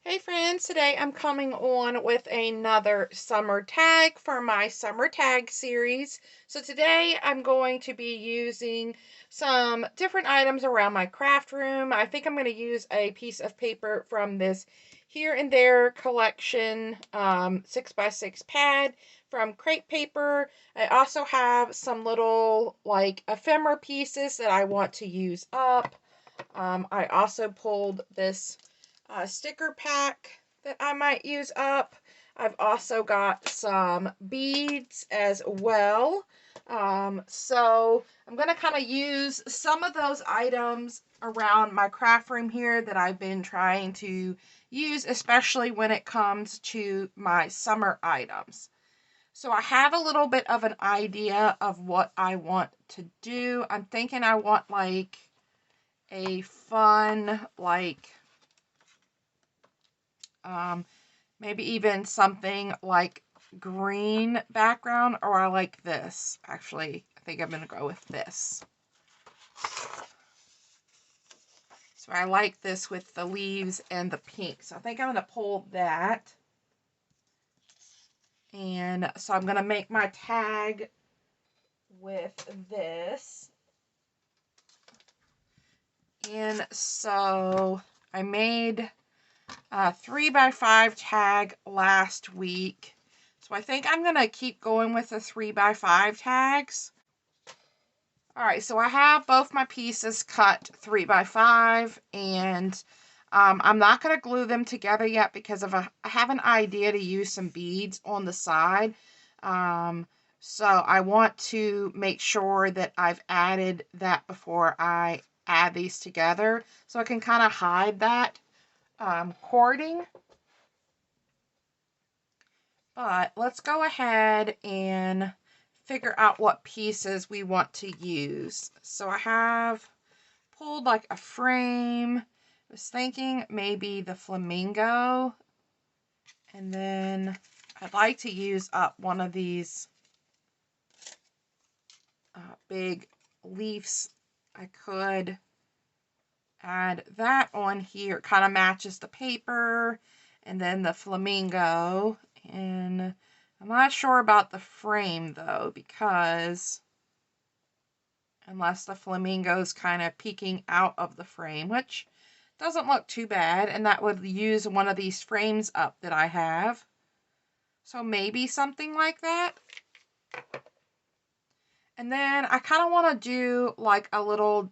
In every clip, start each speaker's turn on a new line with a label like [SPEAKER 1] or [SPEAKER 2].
[SPEAKER 1] Hey friends, today I'm coming on with another summer tag for my summer tag series. So today I'm going to be using some different items around my craft room. I think I'm going to use a piece of paper from this Here and There collection 6x6 pad from crepe paper. I also have some little like ephemera pieces that I want to use up. I also pulled this sticker pack that I might use up. I've also got some beads as well. So I'm going to kind of use some of those items around my craft room here that I've been trying to use, especially when it comes to my summer items. So I have a little bit of an idea of what I want to do. I'm thinking I want like a fun, like, maybe even something like green background, or I like this. Actually, I think I'm going to go with this. So I like this with the leaves and the pink. So I think I'm going to pull that. And so I'm going to make my tag with this. And so I made a 3x5 tag last week. So I think I'm going to keep going with the 3x5 tags. Alright, so I have both my pieces cut 3x5, and I'm not going to glue them together yet because I have an idea to use some beads on the side. So I want to make sure that I've added that before I add these together, so I can kind of hide that cording. But let's go ahead and figure out what pieces we want to use. So I have pulled like a frame. I was thinking maybe the flamingo. And then I'd like to use up one of these big leaves. I could add that on here. It kind of matches the paper. And then the flamingo. And I'm not sure about the frame though, because unless the flamingo's kind of peeking out of the frame, which doesn't look too bad, and that would use one of these frames up that I have. So maybe something like that. And then I kind of want to do like a little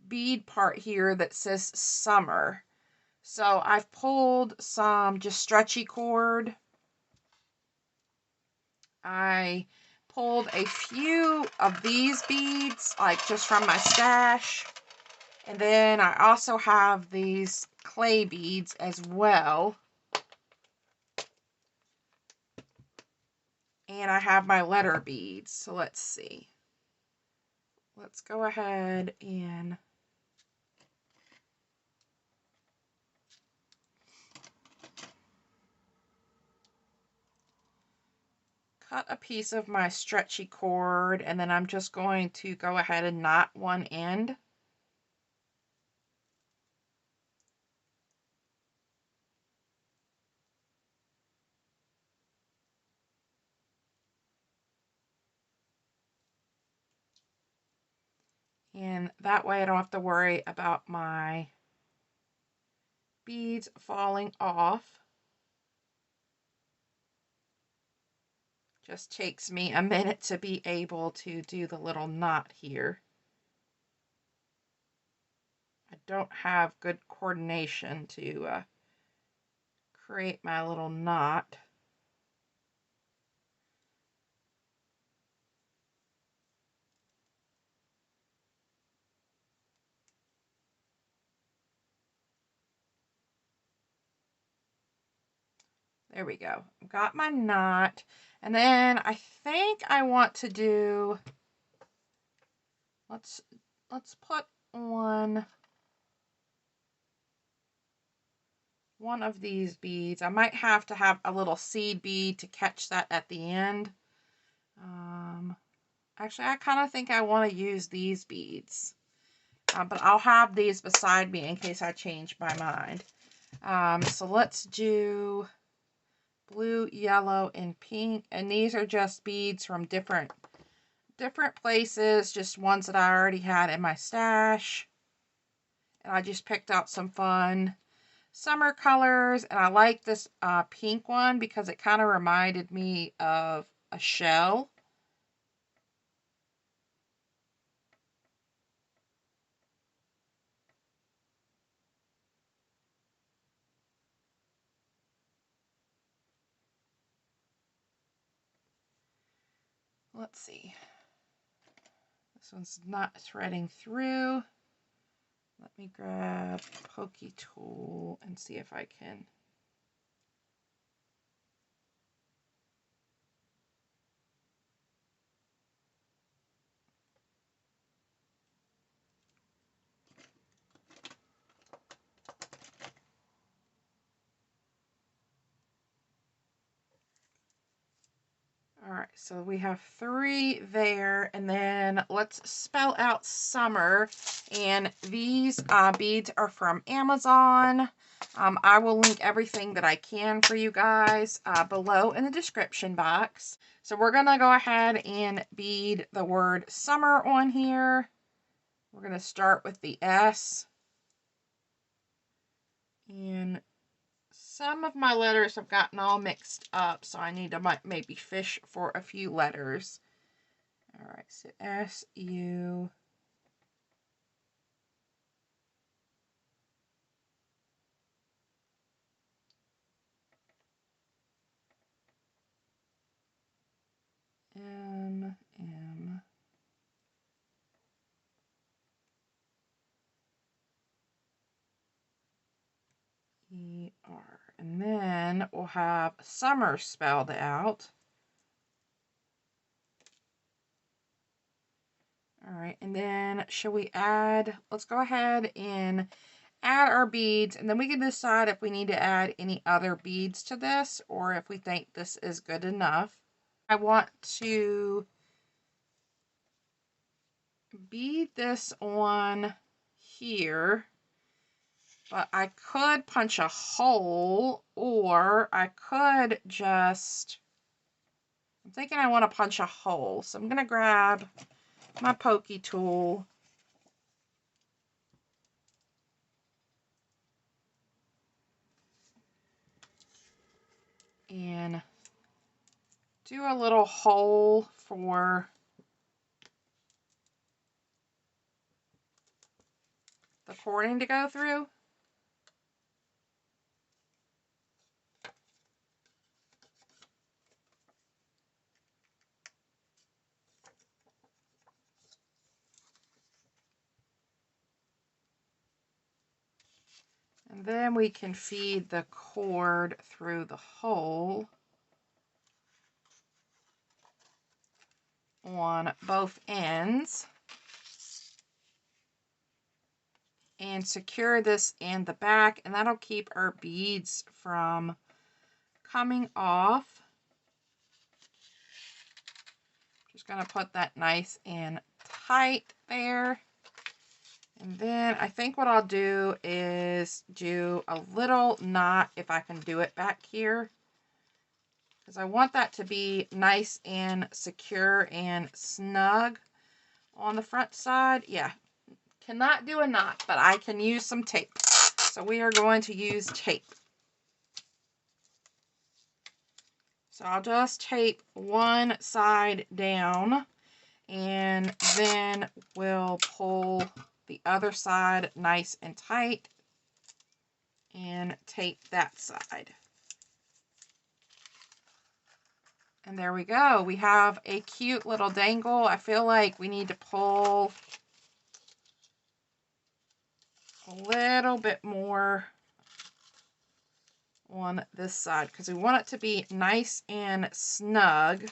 [SPEAKER 1] bead part here that says summer. So I've pulled some just stretchy cord. I pulled a few of these beads, like just from my stash. And then I also have these clay beads as well. And I have my letter beads. So let's see. Let's go ahead and cut a piece of my stretchy cord, and then I'm just going to go ahead and knot one end. And that way I don't have to worry about my beads falling off. Just takes me a minute to be able to do the little knot here. I don't have good coordination to create my little knot. There we go. I've got my knot. And then I think I want to do, let's put on one of these beads. I might have to have a little seed bead to catch that at the end. Actually, I kind of think I want to use these beads. But I'll have these beside me in case I change my mind. So let's do blue, yellow, and pink. And these are just beads from different places, just ones that I already had in my stash. And I just picked out some fun summer colors. And I like this pink one because it kind of reminded me of a shell. Let's see. This one's not threading through. Let me grab a pokey tool and see if I can. All right, so we have 3 there, and then let's spell out summer. And these beads are from Amazon. I will link everything that I can for you guys below in the description box. So we're gonna go ahead and bead the word summer on here. We're gonna start with the S. And some of my letters have gotten all mixed up, so I need to maybe fish for a few letters. All right, so S-U. M, M. E-R. And then we'll have summer spelled out. All right, and then should we add, let's go ahead and add our beads, and then we can decide if we need to add any other beads to this or if we think this is good enough. I want to bead this on here, but I could punch a hole, or I could just, I'm thinking I want to punch a hole, so I'm going to grab my pokey tool and do a little hole for the cording to go through. And then we can feed the cord through the hole on both ends and secure this in the back, and that'll keep our beads from coming off. Just gonna put that nice and tight there. And then I think what I'll do is do a little knot, if I can do it back here, because I want that to be nice and secure and snug on the front side. Yeah, cannot do a knot, but I can use some tape. So we are going to use tape. So I'll just tape one side down, and then we'll pull the other side nice and tight and tape that side. And there we go. We have a cute little dangle. I feel like we need to pull a little bit more on this side because we want it to be nice and snug.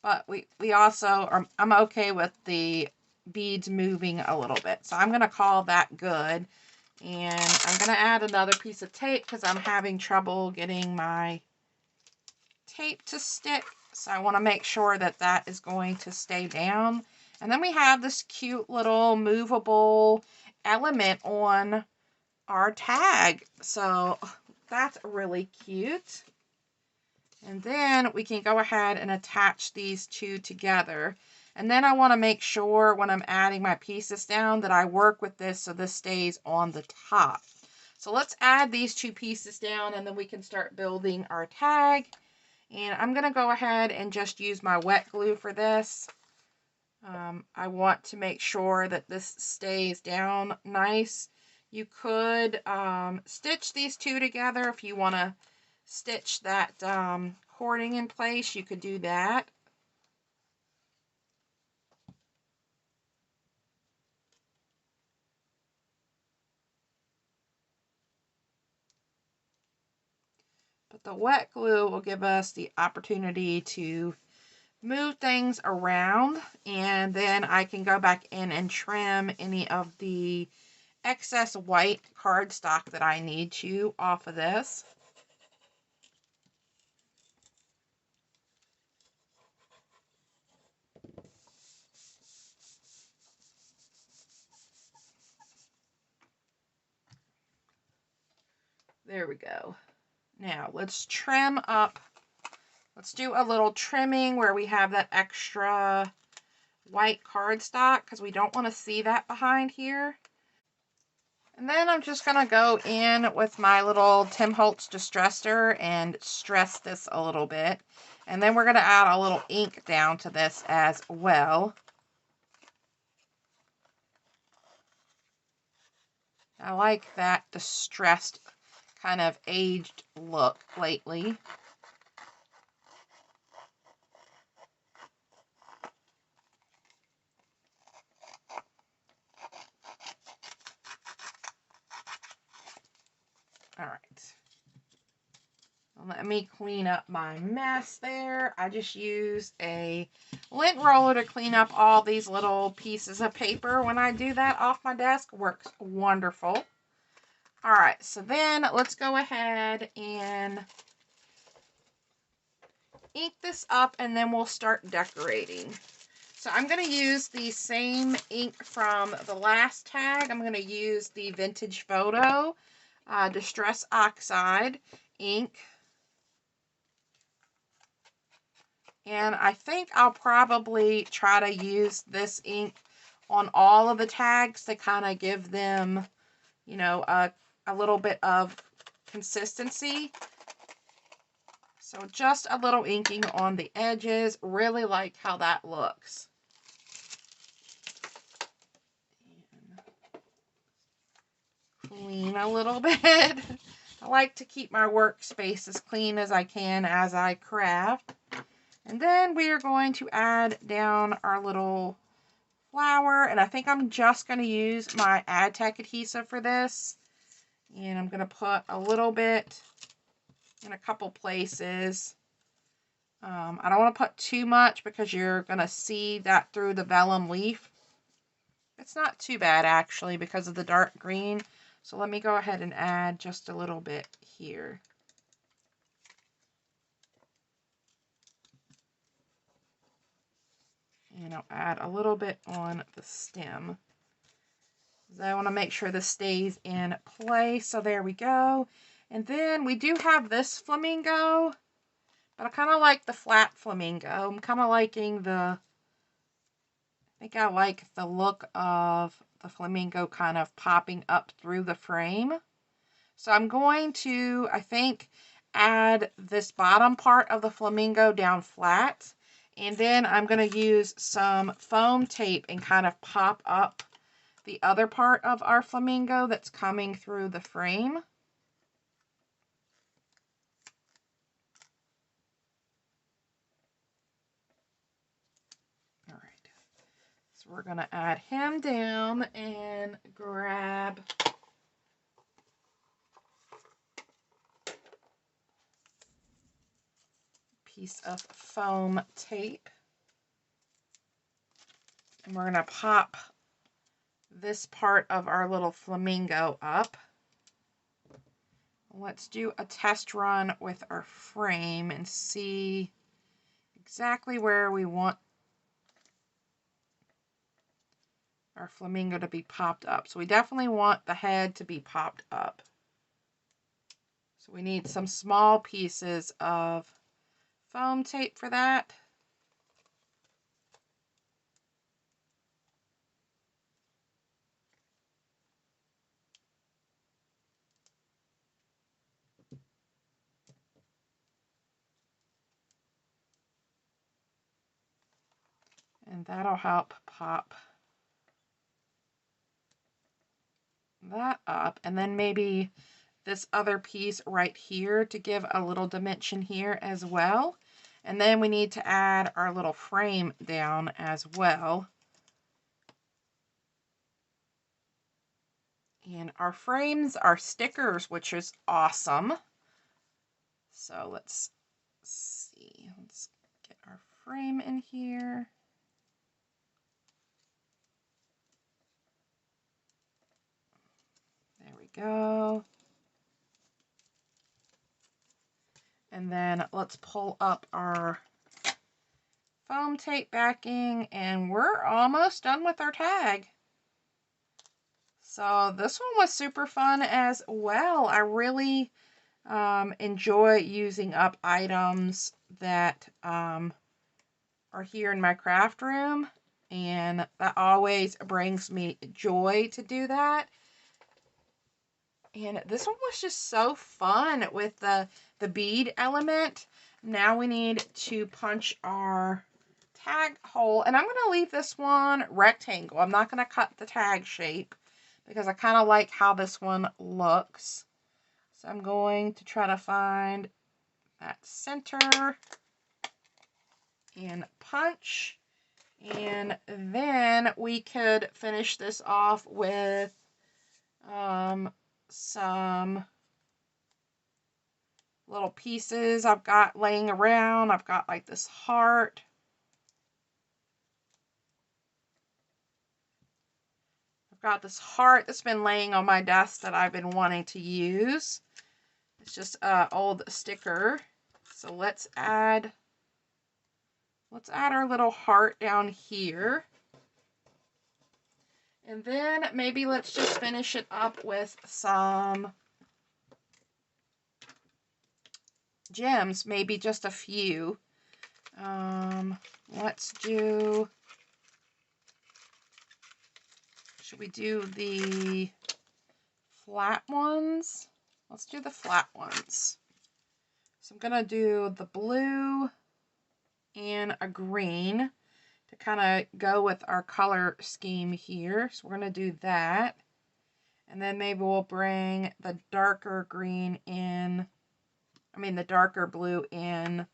[SPEAKER 1] But we also are, I'm okay with the beads moving a little bit. So I'm going to call that good. And I'm going to add another piece of tape because I'm having trouble getting my tape to stick. So I want to make sure that that is going to stay down. And then we have this cute little movable element on our tag. So that's really cute. And then we can go ahead and attach these two together. And then I want to make sure when I'm adding my pieces down that I work with this so this stays on the top. So let's add these two pieces down and then we can start building our tag. And I'm going to go ahead and just use my wet glue for this. I want to make sure that this stays down nice. You could stitch these two together if you want to stitch that cording in place. You could do that. But the wet glue will give us the opportunity to move things around, and then I can go back in and trim any of the excess white cardstock that I need to off of this. There we go. Now let's trim up. Let's do a little trimming where we have that extra white cardstock because we don't want to see that behind here. And then I'm just going to go in with my little Tim Holtz Distresser and stress this a little bit. And then we're going to add a little ink down to this as well. I like that distressed kind of aged look lately. All right. Let me clean up my mess there. I just used a lint roller to clean up all these little pieces of paper. When I do that off my desk, works wonderful. All right, so then let's go ahead and ink this up and then we'll start decorating. So I'm going to use the same ink from the last tag. I'm going to use the Vintage Photo Distress Oxide ink. And I think I'll probably try to use this ink on all of the tags to kind of give them, you know, a little bit of consistency. So just a little inking on the edges. Really like how that looks. Clean a little bit. I like to keep my workspace as clean as I can as I craft. And then we are going to add down our little flower. And I think I'm just going to use my Adtech adhesive for this. And I'm going to put a little bit in a couple places. I don't want to put too much because you're going to see that through the vellum leaf. It's not too bad actually because of the dark green. So let me go ahead and add just a little bit here. And I'll add a little bit on the stem. I want to make sure this stays in place. So there we go. And then we do have this flamingo, but I kind of like the flat flamingo. I'm kind of liking I think I like the look of the flamingo kind of popping up through the frame. So I'm going to, I think, add this bottom part of the flamingo down flat. And then I'm going to use some foam tape and kind of pop up the other part of our flamingo that's coming through the frame. All right. So we're going to add him down and grab piece of foam tape. And we're going to pop this part of our little flamingo up. Let's do a test run with our frame and see exactly where we want our flamingo to be popped up. So we definitely want the head to be popped up. So we need some small pieces of foam tape for that. And that'll help pop that up. And then maybe this other piece right here to give a little dimension here as well. And then we need to add our little frame down as well. And our frames are stickers, which is awesome. So let's see. Let's get our frame in here. There we go. And then let's pull up our foam tape backing, and we're almost done with our tag. So this one was super fun as well. I really enjoy using up items that are here in my craft room, and that always brings me joy to do that. And this one was just so fun with the bead element. Now we need to punch our tag hole, and I'm going to leave this one rectangle. I'm not going to cut the tag shape because I kind of like how this one looks. So I'm going to try to find that center and punch. And then we could finish this off with some little pieces I've got laying around. I've got like this heart. I've got this heart that's been laying on my desk that I've been wanting to use. It's just an old sticker. So let's add our little heart down here. And then maybe let's just finish it up with some gems, maybe just a few. Let's do, should we do the flat ones? Let's do the flat ones. So I'm going to do the blue and a green to kind of go with our color scheme here. So we're going to do that. And then maybe we'll bring the darker green in, the darker blue in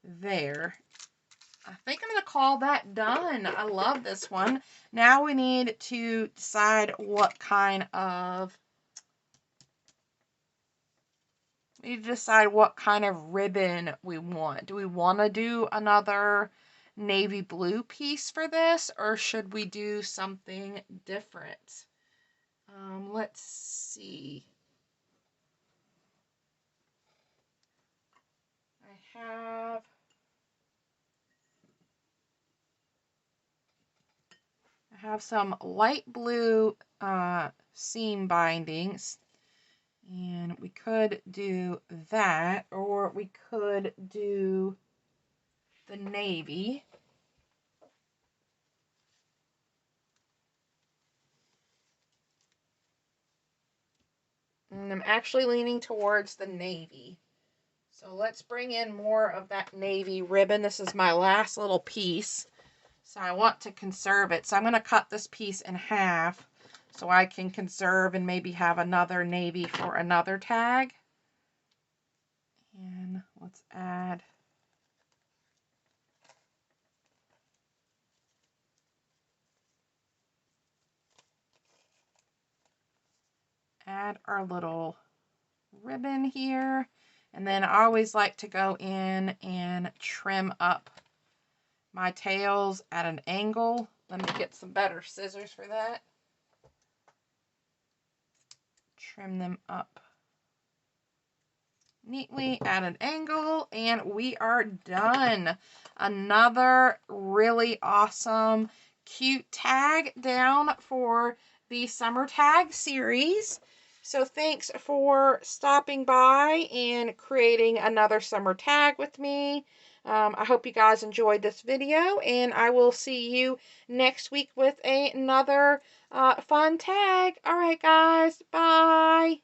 [SPEAKER 1] there. I think I'm going to call that done. I love this one. Now we need to decide what kind of ribbon we want. Do we want to do another navy blue piece for this, or should we do something different? Let's see. I have some light blue seam bindings, and we could do that, or we could do the navy. And I'm actually leaning towards the navy. So let's bring in more of that navy ribbon. This is my last little piece. So I want to conserve it. So I'm going to cut this piece in half so I can conserve and maybe have another navy for another tag. And let's add our little ribbon here. And then I always like to go in and trim up my tails at an angle. Let me get some better scissors for that. Trim them up neatly at an angle, and we are done. Another really awesome, cute tag down for the summer tag series. So thanks for stopping by and creating another summer tag with me. I hope you guys enjoyed this video, and I will see you next week with another fun tag. All right, guys. Bye.